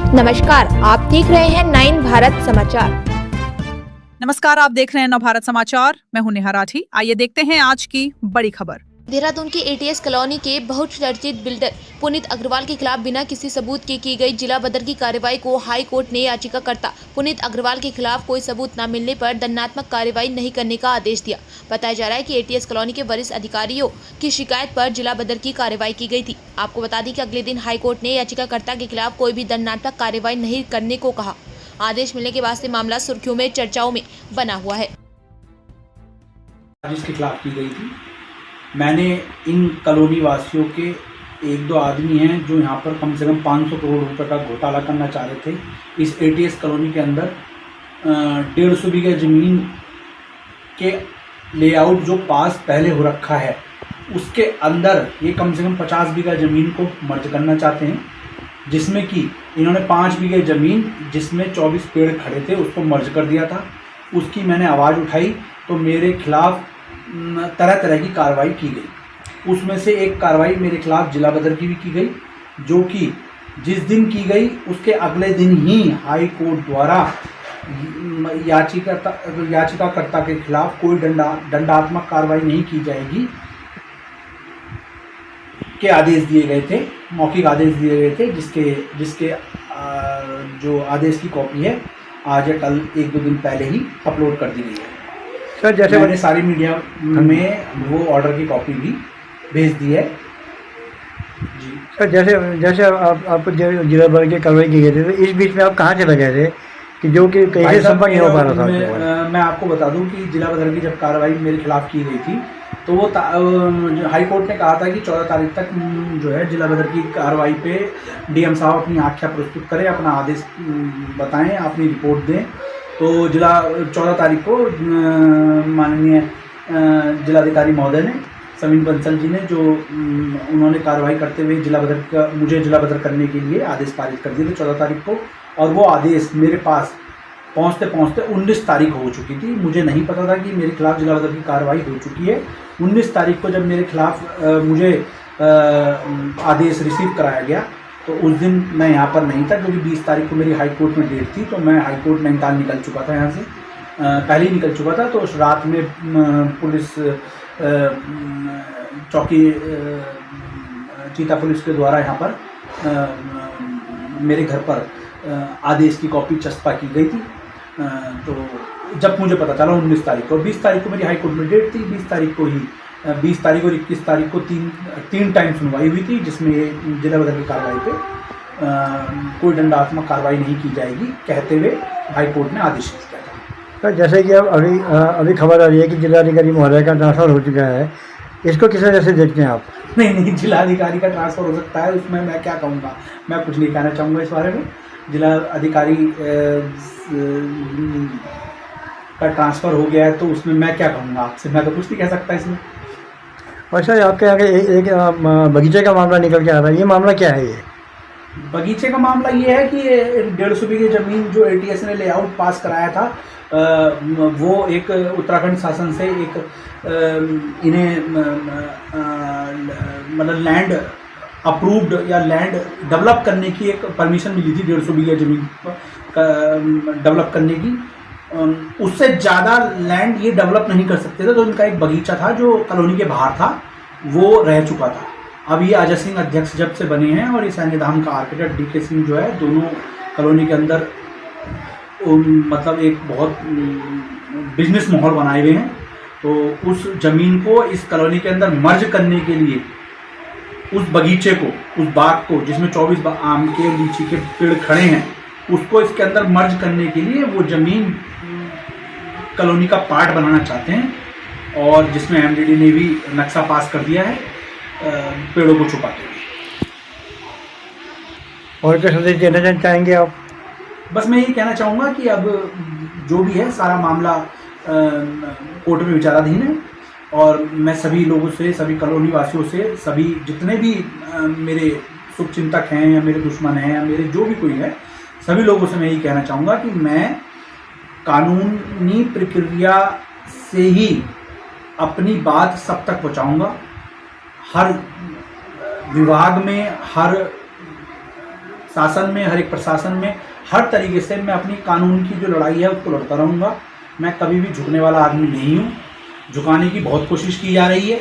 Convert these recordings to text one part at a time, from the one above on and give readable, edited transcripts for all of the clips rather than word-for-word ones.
नमस्कार, आप देख रहे हैं 9 भारत समाचार। नमस्कार, आप देख रहे हैं नवभारत समाचार। मैं हूं नेहा राठी। आइए देखते हैं आज की बड़ी खबर। देहरादून के एटीएस कॉलोनी के बहुचर्चित बिल्डर पुनीत अग्रवाल के खिलाफ बिना किसी सबूत के की गई जिला बदर की कार्रवाई को हाई कोर्ट ने याचिकाकर्ता पुनीत अग्रवाल के खिलाफ कोई सबूत न मिलने पर दंडात्मक कार्रवाई नहीं करने का आदेश दिया। बताया जा रहा है कि एटीएस कॉलोनी के वरिष्ठ अधिकारियों की शिकायत पर जिला बदर की कार्रवाई की गई थी। आपको बता दें कि अगले दिन हाई कोर्ट ने याचिकाकर्ता के खिलाफ कोई भी दंडात्मक कार्रवाई नहीं करने को कहा। आदेश मिलने के बाद से मामला सुर्खियों में चर्चाओं में बना हुआ है। जिसके खिलाफ की गई थी, मैंने इन कॉलोनी वासियों के 1-2 आदमी हैं जो यहाँ पर कम से कम 500 करोड़ रुपए का घोटाला करना चाह रहे थे। इस एटीएस कॉलोनी के अंदर 150 बीघा ज़मीन के लेआउट जो पास पहले हो रखा है, उसके अंदर ये कम से कम 50 बीघा ज़मीन को मर्ज करना चाहते हैं, जिसमें कि इन्होंने 5 बीघे ज़मीन जिसमें 24 पेड़ खड़े थे उसको मर्ज कर दिया था। उसकी मैंने आवाज़ उठाई तो मेरे खिलाफ तरह तरह की कार्रवाई की गई। उसमें से एक कार्रवाई मेरे खिलाफ जिला बदर की भी की गई, जो कि जिस दिन की गई उसके अगले दिन ही हाई कोर्ट द्वारा याचिकाकर्ता के खिलाफ कोई दंडात्मक कार्रवाई नहीं की जाएगी के आदेश दिए गए थे, मौखिक आदेश दिए गए थे, जिसके जो आदेश की कॉपी है आज या कल 1-2 दिन पहले ही अपलोड कर दी गई है। सर, जैसे मैंने सारी मीडिया में वो ऑर्डर की कॉपी भी भेज दी है जी। सर, जैसे आपको जिला भर की कार्रवाई की गई थी, तो इस बीच में आप कहाँ चले गए थे कि जो कि कहीं से संपर्क नहीं हो पा रहा था? मैं आपको बता दूं कि जिला बदर की जब कार्रवाई मेरे खिलाफ की गई थी तो वो हाई कोर्ट ने कहा था कि 14 तारीख तक जो है जिला बदर की कार्रवाई पे डीएम साहब अपनी आख्या प्रस्तुत करें, अपना आदेश बताएं, अपनी रिपोर्ट दें। तो 14 तारीख को माननीय जिलाधिकारी महोदय ने, समीन बंसल जी ने, जो उन्होंने कार्रवाई करते हुए मुझे जिला बदर करने के लिए आदेश पारित कर दिए थे 14 तारीख को, और वो आदेश मेरे पास पहुंचते पहुंचते 19 तारीख हो चुकी थी। मुझे नहीं पता था कि मेरे खिलाफ जिला बदर की कार्रवाई हो चुकी है। 19 तारीख को जब मेरे खिलाफ मुझे आदेश रिसीव कराया गया तो उस दिन मैं यहाँ पर नहीं था, क्योंकि 20 तारीख को मेरी हाई कोर्ट में डेट थी। तो मैं हाई कोर्ट नैनीताल निकल चुका था, यहाँ से पहले ही निकल चुका था। तो उस रात में पुलिस चौकी चीता पुलिस के द्वारा यहाँ पर मेरे घर पर आदेश की कॉपी चस्पा की गई थी। तो जब मुझे पता चला 19 तारीख को, 20 तारीख को मेरी हाई कोर्ट में डेट थी, 20 तारीख को ही 20 तारीख और 21 तारीख को तीन टाइम सुनवाई हुई थी, जिसमें जिला बदर की कार्रवाई पे कोई दंडात्मक कार्रवाई नहीं की जाएगी कहते हुए हाई कोर्ट ने आदेश दिया था। सर, जैसे कि अब अभी खबर आ रही है कि जिलाधिकारी महोदय का ट्रांसफर हो चुका है, इसको किस वजह से देखते हैं आप? नहीं, जिलाधिकारी का ट्रांसफ़र हो सकता है, उसमें मैं क्या कहूँगा, मैं कुछ नहीं कहना चाहूँगा इस बारे में। जिला अधिकारी का ट्रांसफ़र हो गया है तो उसमें मैं क्या कहूँगा आपसे, मैं तो कुछ नहीं कह सकता इसमें। और सर, आपके आगे एक बगीचे का मामला निकल के आ रहा है, ये मामला क्या है? ये बगीचे का मामला ये है कि 150 बीघे ज़मीन जो एटीएस ने लेआउट पास कराया था, वो एक उत्तराखंड शासन से एक इन्हें मतलब लैंड अप्रूव्ड या लैंड डेवलप करने की एक परमिशन मिली थी 150 बीघे ज़मीन डेवलप करने की। उससे ज़्यादा लैंड ये डेवलप नहीं कर सकते थे, तो इनका एक बगीचा था जो कॉलोनी के बाहर था, वो रह चुका था। अब ये अजय सिंह अध्यक्ष जब से बने हैं और ये सैन्यधाम का आर्किटेक्ट डीके सिंह जो है, दोनों कॉलोनी के अंदर मतलब एक बहुत बिजनेस माहौल बनाए हुए हैं। तो उस ज़मीन को इस कॉलोनी के अंदर मर्ज करने के लिए, उस बगीचे को, उस बाग को जिसमें 24 आम के लीची के पेड़ खड़े हैं, उसको इसके अंदर मर्ज करने के लिए वो ज़मीन कॉलोनी का पार्ट बनाना चाहते हैं, और जिसमें एमडीडी ने भी नक्शा पास कर दिया है पेड़ों को छुपाते हुए। और क्या संदेश देना चाहेंगे आप? बस मैं ये कहना चाहूँगा कि अब जो भी है सारा मामला कोर्ट में विचाराधीन है, और मैं सभी लोगों से, सभी कॉलोनी वासियों से, सभी जितने भी मेरे शुभचिंतक हैं या मेरे दुश्मन हैं या मेरे जो भी कोई है, सभी लोगों से मैं यही कहना चाहूँगा कि मैं कानूनी प्रक्रिया से ही अपनी बात सब तक पहुँचाऊँगा। हर विभाग में, हर शासन में, हर एक प्रशासन में, हर तरीके से मैं अपनी कानून की जो लड़ाई है उसको लड़ता रहूँगा। मैं कभी भी झुकने वाला आदमी नहीं हूँ। झुकाने की बहुत कोशिश की जा रही है,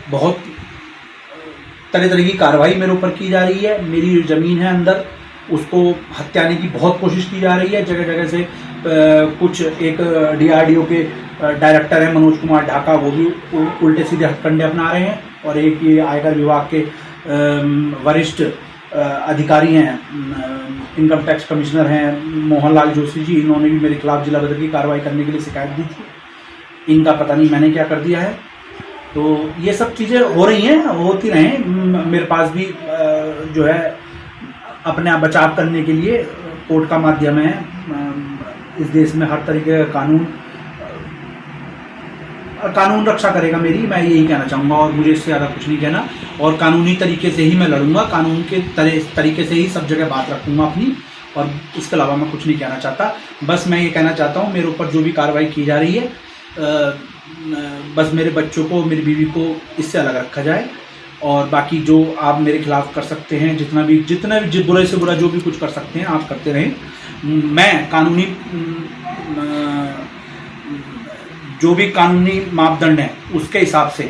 बहुत तरह तरह की कार्रवाई मेरे ऊपर की जा रही है। मेरी जो ज़मीन है अंदर, उसको हत्याने की बहुत कोशिश की जा रही है। जगह जगह से कुछ एक DRDO के डायरेक्टर हैं मनोज कुमार ढाका, वो भी उल्टे सीधे हथकंडे अपना रहे हैं। और एक ये आयकर विभाग के वरिष्ठ अधिकारी हैं, इनकम टैक्स कमिश्नर हैं मोहनलाल जोशी जी, इन्होंने भी मेरे खिलाफ जिला बदर की कार्रवाई करने के लिए शिकायत दी थी। इनका पता नहीं मैंने क्या कर दिया है। तो ये सब चीज़ें हो रही हैं, होती रहें। मेरे पास भी जो है अपने आप बचाव करने के लिए कोर्ट का माध्यम है। इस देश में हर तरीके का कानून रक्षा करेगा मेरी, मैं यही कहना चाहूँगा। और मुझे इससे ज़्यादा कुछ नहीं कहना। और कानूनी तरीके से ही मैं लड़ूंगा, कानून के तरीके से ही सब जगह बात रखूँगा अपनी। और इसके अलावा मैं कुछ नहीं कहना चाहता। बस मैं ये कहना चाहता हूँ, मेरे ऊपर जो भी कार्रवाई की जा रही है, बस मेरे बच्चों को, मेरी बीवी को इससे अलग रखा जाए। और बाकी जो आप मेरे खिलाफ कर सकते हैं, जितना भी बुरे से बुरा जो भी कुछ कर सकते हैं आप करते रहें। मैं कानूनी जो भी कानूनी मापदंड है उसके हिसाब से